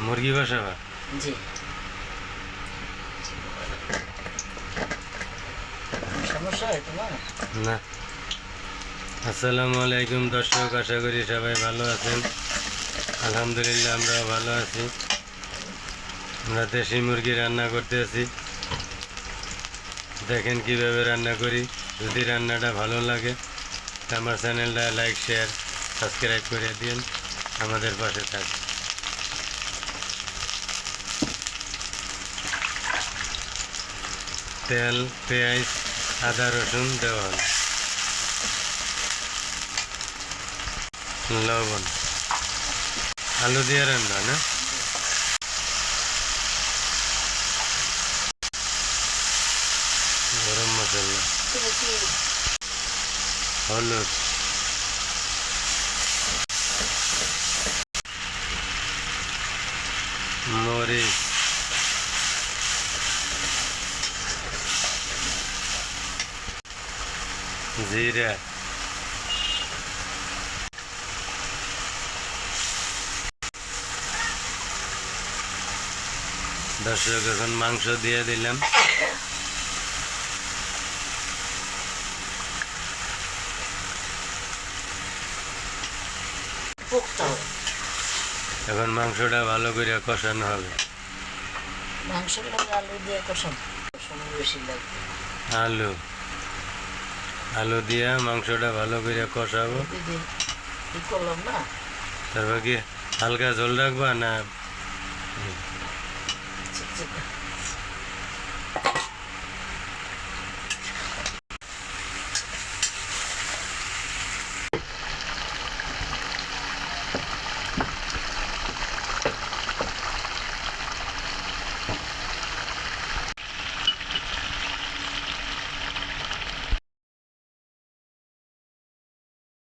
মুরগি বসাবা? জি। সমস্যা হয় তোমার? না। আসসালামু আলাইকুম দর্শক, আশা করি সবাই ভালো আছেন। আলহামদুলিল্লাহ আমরাও ভালো আছি। আমরা দেশি মুরগি রান্না করতেছি, দেখেন কিভাবে রান্না করি। যদি রান্নাটা ভালো লাগে আমার চ্যানেলটা লাইক শেয়ার সাবস্ক্রাইব করে দিন, আমাদের পাশে থাকুন। তেল, পেঁয়াজ, আদা রসুন দেওয়া হল, লবণ, আলু দিয়ে রান্না না? গরম মশলা, হলুদ, মরিচ, জিরা, দর্শক এখন মাংস দিয়ে দিলাম। এখন মাংসটা ভালো করে কষানো হবে। আলু দিয়ে কষানো সময় বেশি লাগবে। আলু দিয়ে মাংসটা ভালো করে কষাবো। কি করলাম না, তারপর কি হালকা ঝোল রাখবা না?